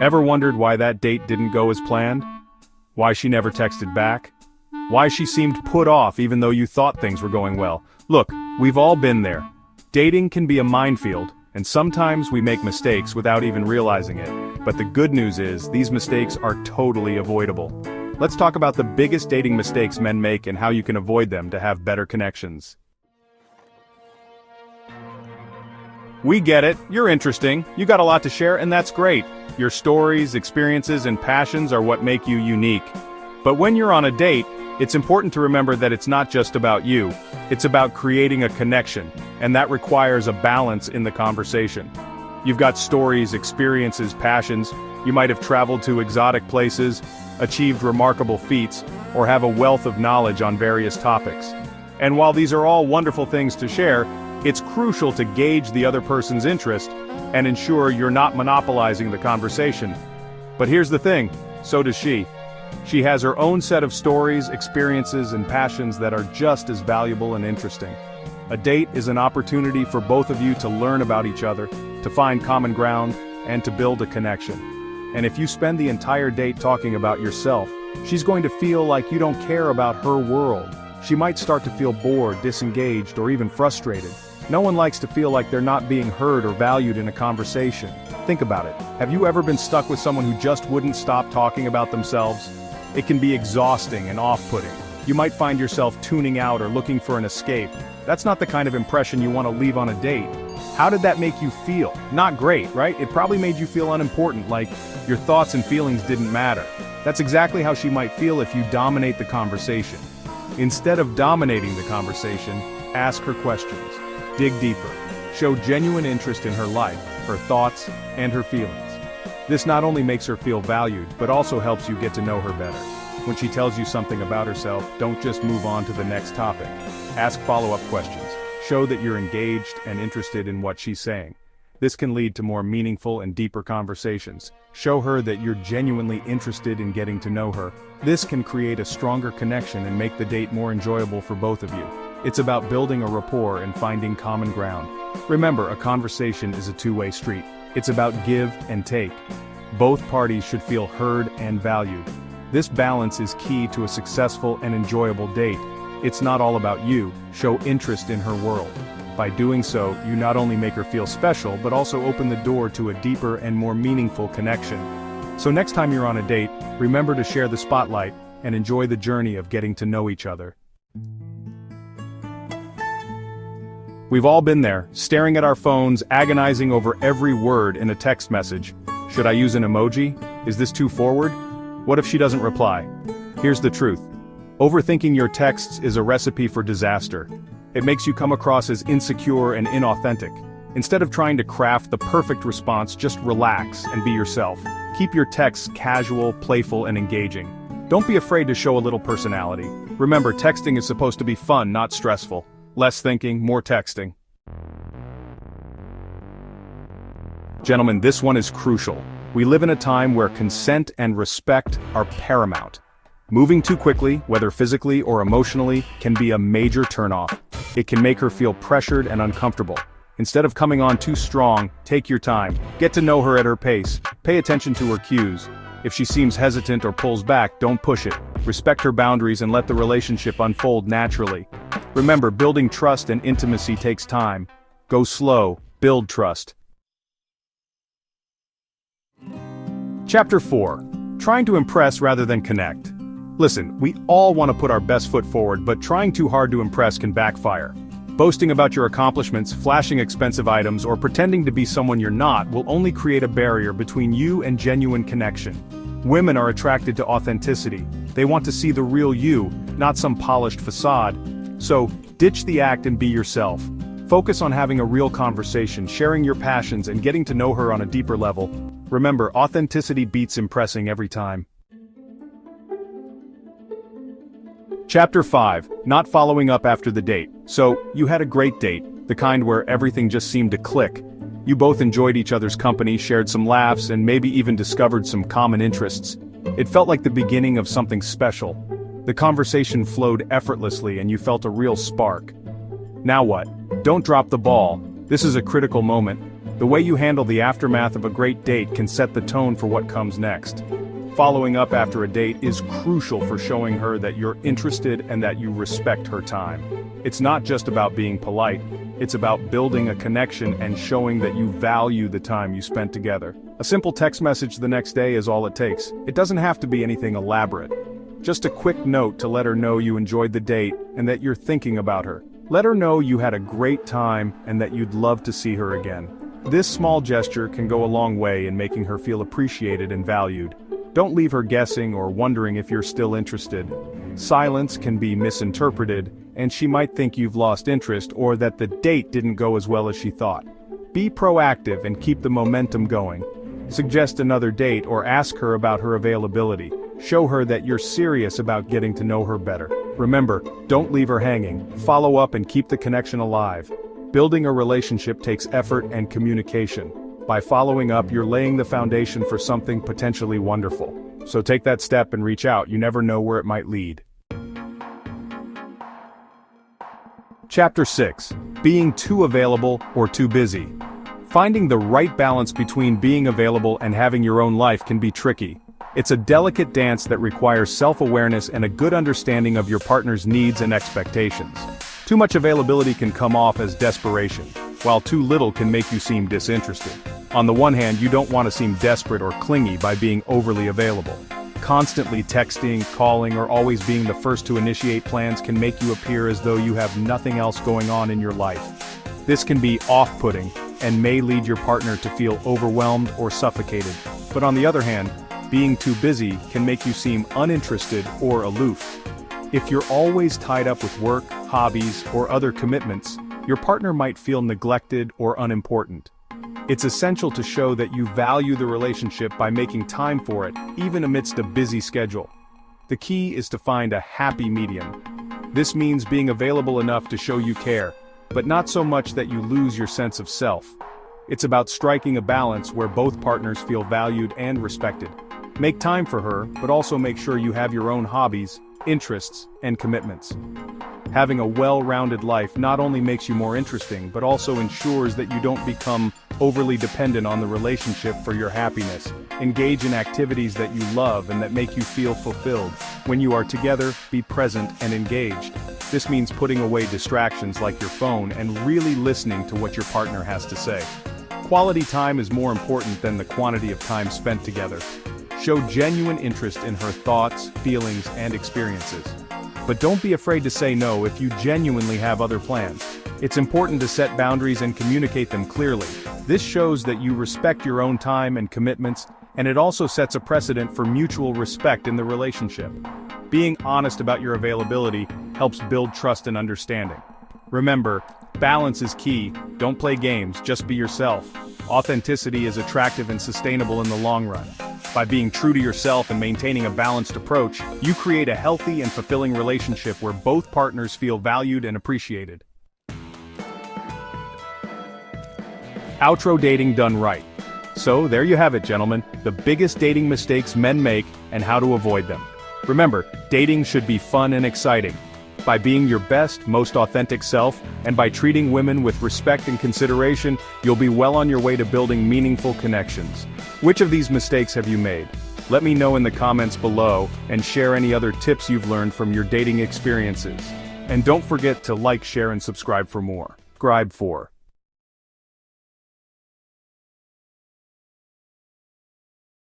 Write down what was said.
Ever wondered why that date didn't go as planned? Why she never texted back? Why she seemed put off even though you thought things were going well? Look, we've all been there. Dating can be a minefield, and sometimes we make mistakes without even realizing it. But the good news is, these mistakes are totally avoidable. Let's talk about the biggest dating mistakes men make and how you can avoid them to have better connections. We get it, you're interesting, you got a lot to share, and that's great. Your stories, experiences, and passions are what make you unique. But when you're on a date, it's important to remember that it's not just about you. It's about creating a connection, and that requires a balance in the conversation. You've got stories, experiences, passions. You might have traveled to exotic places, achieved remarkable feats, or have a wealth of knowledge on various topics. And while these are all wonderful things to share, it's crucial to gauge the other person's interest and ensure you're not monopolizing the conversation. But here's the thing, so does she. She has her own set of stories, experiences, and passions that are just as valuable and interesting. A date is an opportunity for both of you to learn about each other, to find common ground, and to build a connection. And if you spend the entire date talking about yourself, she's going to feel like you don't care about her world. She might start to feel bored, disengaged, or even frustrated. No one likes to feel like they're not being heard or valued in a conversation. Think about it. Have you ever been stuck with someone who just wouldn't stop talking about themselves? It can be exhausting and off-putting. You might find yourself tuning out or looking for an escape. That's not the kind of impression you want to leave on a date. How did that make you feel? Not great, right? It probably made you feel unimportant, like your thoughts and feelings didn't matter. That's exactly how she might feel if you dominate the conversation. Instead of dominating the conversation, ask her questions. Dig deeper. Show genuine interest in her life, her thoughts, and her feelings. This not only makes her feel valued, but also helps you get to know her better. When she tells you something about herself, don't just move on to the next topic. Ask follow-up questions. Show that you're engaged and interested in what she's saying. This can lead to more meaningful and deeper conversations. Show her that you're genuinely interested in getting to know her. This can create a stronger connection and make the date more enjoyable for both of you. It's about building a rapport and finding common ground. Remember, a conversation is a two-way street. It's about give and take. Both parties should feel heard and valued. This balance is key to a successful and enjoyable date. It's not all about you. Show interest in her world. By doing so, you not only make her feel special, but also open the door to a deeper and more meaningful connection. So next time you're on a date, remember to share the spotlight and enjoy the journey of getting to know each other. We've all been there, staring at our phones, agonizing over every word in a text message. Should I use an emoji? Is this too forward? What if she doesn't reply? Here's the truth. Overthinking your texts is a recipe for disaster. It makes you come across as insecure and inauthentic. Instead of trying to craft the perfect response, just relax and be yourself. Keep your texts casual, playful, and engaging. Don't be afraid to show a little personality. Remember, texting is supposed to be fun, not stressful. Less thinking, more texting. Gentlemen, this one is crucial. We live in a time where consent and respect are paramount. Moving too quickly, whether physically or emotionally, can be a major turnoff. It can make her feel pressured and uncomfortable. Instead of coming on too strong, take your time. Get to know her at her pace. Pay attention to her cues. If she seems hesitant or pulls back, don't push it. Respect her boundaries and let the relationship unfold naturally. Remember, building trust and intimacy takes time. Go slow, build trust. Chapter 4. Trying to impress rather than connect. Listen, we all want to put our best foot forward, but trying too hard to impress can backfire. Boasting about your accomplishments, flashing expensive items, or pretending to be someone you're not will only create a barrier between you and genuine connection. Women are attracted to authenticity. They want to see the real you, not some polished facade. So, ditch the act and be yourself. Focus on having a real conversation, sharing your passions, and getting to know her on a deeper level. Remember, authenticity beats impressing every time. Chapter 5. Not following up after the date. So, you had a great date, the kind where everything just seemed to click. You both enjoyed each other's company, shared some laughs, and maybe even discovered some common interests. It felt like the beginning of something special. The conversation flowed effortlessly and you felt a real spark. Now what? Don't drop the ball. This is a critical moment. The way you handle the aftermath of a great date can set the tone for what comes next. Following up after a date is crucial for showing her that you're interested and that you respect her time. It's not just about being polite, it's about building a connection and showing that you value the time you spent together. A simple text message the next day is all it takes. It doesn't have to be anything elaborate. Just a quick note to let her know you enjoyed the date and that you're thinking about her. Let her know you had a great time and that you'd love to see her again. This small gesture can go a long way in making her feel appreciated and valued. Don't leave her guessing or wondering if you're still interested. Silence can be misinterpreted, and she might think you've lost interest or that the date didn't go as well as she thought. Be proactive and keep the momentum going. Suggest another date or ask her about her availability. Show her that you're serious about getting to know her better. Remember, don't leave her hanging. Follow up and keep the connection alive. Building a relationship takes effort and communication. By following up, you're laying the foundation for something potentially wonderful. So take that step and reach out. You never know where it might lead. Chapter 6. Being too available or too busy. Finding the right balance between being available and having your own life can be tricky. It's a delicate dance that requires self-awareness and a good understanding of your partner's needs and expectations. Too much availability can come off as desperation, while too little can make you seem disinterested. On the one hand, you don't want to seem desperate or clingy by being overly available. Constantly texting, calling, or always being the first to initiate plans can make you appear as though you have nothing else going on in your life. This can be off-putting and may lead your partner to feel overwhelmed or suffocated. But on the other hand, being too busy can make you seem uninterested or aloof. If you're always tied up with work, hobbies, or other commitments, your partner might feel neglected or unimportant. It's essential to show that you value the relationship by making time for it, even amidst a busy schedule. The key is to find a happy medium. This means being available enough to show you care, but not so much that you lose your sense of self. It's about striking a balance where both partners feel valued and respected. Make time for her, but also make sure you have your own hobbies, interests, and commitments. Having a well-rounded life not only makes you more interesting, but also ensures that you don't become overly dependent on the relationship for your happiness. Engage in activities that you love and that make you feel fulfilled. When you are together, be present and engaged. This means putting away distractions like your phone and really listening to what your partner has to say. Quality time is more important than the quantity of time spent together. Show genuine interest in her thoughts, feelings, and experiences. But don't be afraid to say no if you genuinely have other plans. It's important to set boundaries and communicate them clearly. This shows that you respect your own time and commitments, and it also sets a precedent for mutual respect in the relationship. Being honest about your availability helps build trust and understanding. Remember, balance is key. Don't play games, just be yourself. Authenticity is attractive and sustainable in the long run. By being true to yourself and maintaining a balanced approach, you create a healthy and fulfilling relationship where both partners feel valued and appreciated. Outro dating done right. So there you have it, gentlemen, the biggest dating mistakes men make and how to avoid them. Remember, dating should be fun and exciting. By being your best, most authentic self, and by treating women with respect and consideration, you'll be well on your way to building meaningful connections. Which of these mistakes have you made? Let me know in the comments below and share any other tips you've learned from your dating experiences. And don't forget to like, share, and subscribe for more. Subscribe for